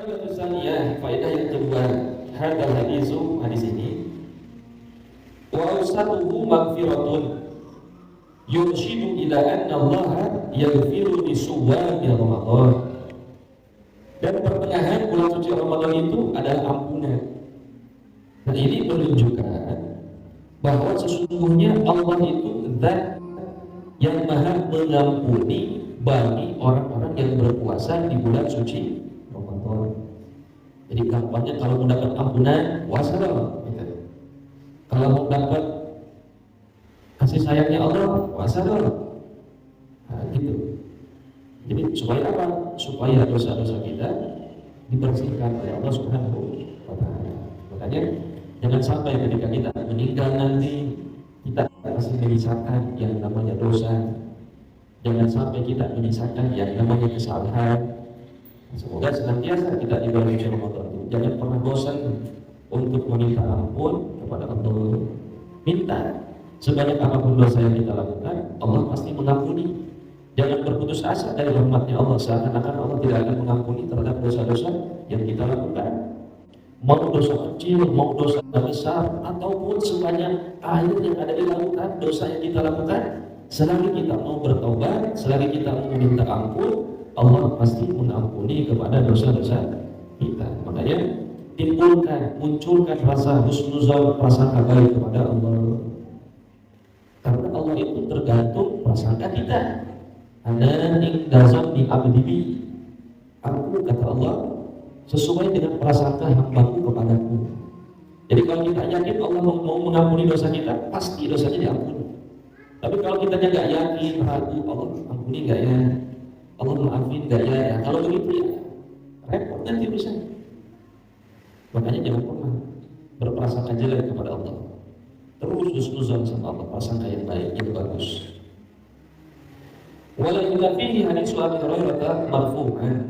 Faedah tsaniyah, faedah yang kedua, hadal hadis ini wa awsatuhu maghfiratun yurshidu ila anna Allah yaghfiru li suwami Ramadan. Dan pertengahan bulan suci Ramadan itu adalah ampunan. Dan ini menunjukkan bahwa sesungguhnya Allah itu zat yang maha mengampuni bagi orang-orang yang berpuasa di bulan suci Ramadan. Jadi gampangnya kalau mau dapat ampunan, puasa dong. Gitu. Kalau mau dapat kasih sayangnya Allah, puasa dong. Nah, gitu. Jadi supaya apa? Supaya dosa-dosa kita dibersihkan oleh Allah Subhanahu wa Ta'ala. Makanya jangan sampai ketika kita meninggal nanti kita masih menyisakan yang namanya dosa. Jangan sampai kita menyisakan yang namanya kesalahan. Semoga senantiasa kita di bulan suci Ramadan itu jangan pernah bosan untuk meminta ampun kepada Allah. Minta sebanyak apapun dosa yang kita lakukan, Allah pasti mengampuni. Jangan berputus asa dari rahmatnya Allah, seakan-akan Allah tidak akan mengampuni terhadap dosa-dosa yang kita lakukan. Mau dosa kecil, mau dosa besar, ataupun sebanyak air yang ada di lautan, dosa yang kita lakukan, selagi kita mau bertobat, selagi kita mau meminta ampun, Allah pasti mengampuni kepada dosa-dosa kita. Makanya munculkan rasa husnuzon, prasangka baik kepada Allah. Karena Allah itu tergantung prasangka kita. Ana ingdazam di abdibi. Aku, kata Allah, sesuai dengan prasangka hambaku kepadaku. Jadi kalau kita yakin Allah mau mengampuni dosa kita, pasti dosanya diampuni. Tapi kalau kita nggak yakin, ragu, Allah ampuni nggak ya? Allah maafin nggak ya? Kalau begitu ya repot nanti urusan. Makanya jangan pernah berprasangka jelek kepada Allah. Terus husnuzon sama Allah, prasangka yang baik, yang bagus. Walau fihi hadis Abi Hurairah marfu'an.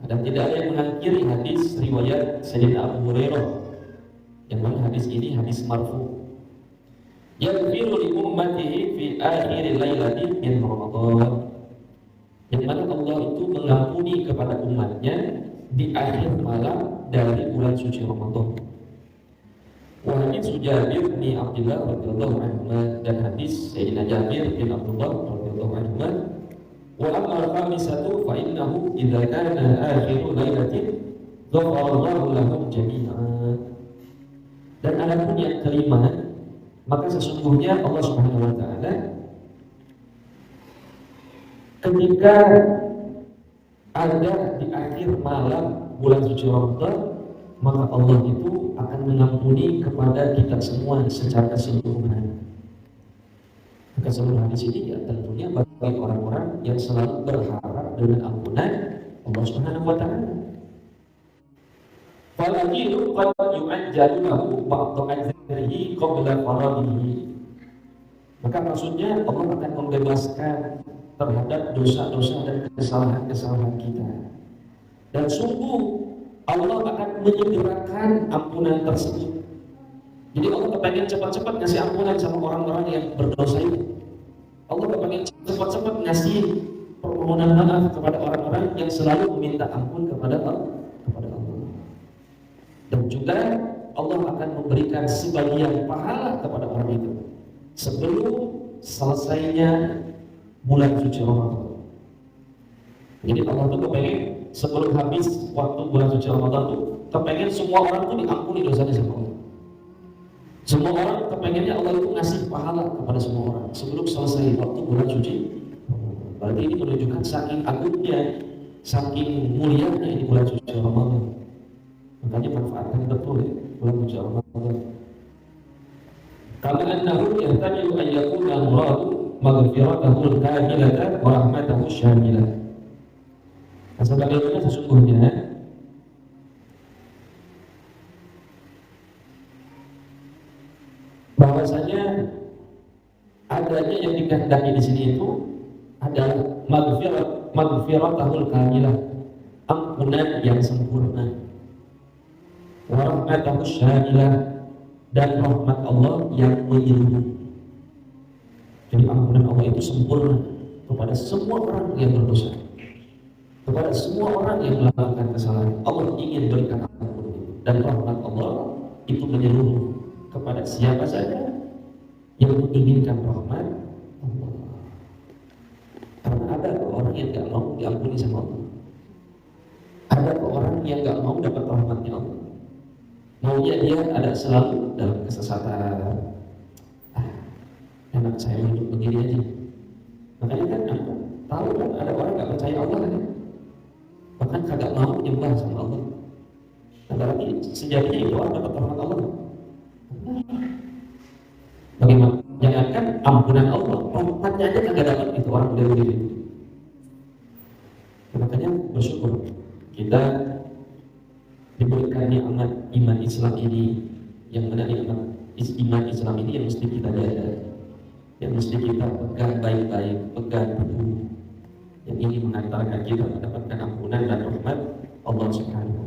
Dan tidak ada yang mengingkari hadis riwayat Sayyidina Abu Hurairah. Yang mana hadis ini hadis marfu'. Yaghfiru li ummatihi fi akhir lailati min Ramadan. Yang mana Allah itu mengampuni kepada umatnya di akhir malam dari bulan suci Ramadan. Wa hadis Jabir bin Abdullah radhiyallahu anhu, dan hadis Sayyidina Jabir bin Abdullah radhiyallahu anhu. Wa amma al-khamisatu fa innahu idza kana akhiru lailatin ghafara Allahu lahum jami'an. Dan adapun yang kelima, maka sesungguhnya Allah Subhanahu wa taala ketika ada di akhir malam bulan suci Ramadan, maka Allah itu akan mengampuni kepada kita semua secara keseluruhan. Maka seluruh hadis ini ya tentunya bagi orang-orang yang selalu berharap dengan ampunan Allah Subhanahu wa taala. Falajilu qad yu'ajjalu lahu ba'du ajrihi qabla faradihi. Maka maksudnya Allah akan membebaskan terhadap dosa-dosa dan kesalahan-kesalahan kita. Dan sungguh Allah akan menyegerakan ampunan tersebut. Jadi Allah kepengen cepat-cepat ngasih ampunan sama orang-orang yang berdosa itu. Allah kepengen cepat-cepat ngasih permohonan maaf kepada orang-orang yang selalu meminta ampun kepada Allah. Dan juga Allah akan memberikan sebagian pahala kepada orang itu sebelum selesainya bulan suci Ramadan. Jadi Allah tuh kepengen sebelum habis waktu bulan suci Ramadan tuh kepengen semua orang tuh diampuni dosanya sama Allah. Semua orang kepengennya Allah itu ngasih pahala kepada semua orang sebelum selesai waktu bulan suci. Berarti ini menunjukkan saking agungnya, saking mulianya ini bulan suci Ramadan. Makanya manfaatkan betul ya bulan suci Ramadan. Kama annahu yahtaju an yakuna muradu maghfiratahu kamilatan wa rahmatahu syamilah. Sebagaimana sesungguhnya bahwasanya adanya yang dikehendaki di sini itu adalah maghfiratahul kamilah, ampunan yang sempurna, wa rahmatahu syamilah, dan rahmat Allah yang menyeluruh. Jadi ampunan Allah itu sempurna kepada semua orang yang berdosa. kepada semua orang yang melakukan kesalahan. Allah ingin berikan ampun, dan rahmat Allah itu menyeluruh kepada siapa saja yang menginginkan rahmat Allah. Karena ada orang yang nggak mau diampuni sama Allah, ada orang yang nggak mau dapat rahmatnya Allah, maunya dia ada selalu dalam kesesatan. Enak saya hidup begini aja. Makanya kan tahu kan ada orang nggak percaya Allah kan, bahkan kagak mau nyembah sama Allah. Nah, berarti sejatinya itu orang dapat rahmat Allah. Bagaimana? Jangankan ampunan Allah, rahmatnya aja kagak dapat, itu orang udah begini. Makanya bersyukur kita diberikan nikmat iman Islam ini, yang mana nikmat iman Islam ini yang mesti kita jaga, yang mesti kita pegang baik-baik, pegang teguh, yang ini mengantarkan kita mendapatkan ampunan dan rahmat Allah Subhanahu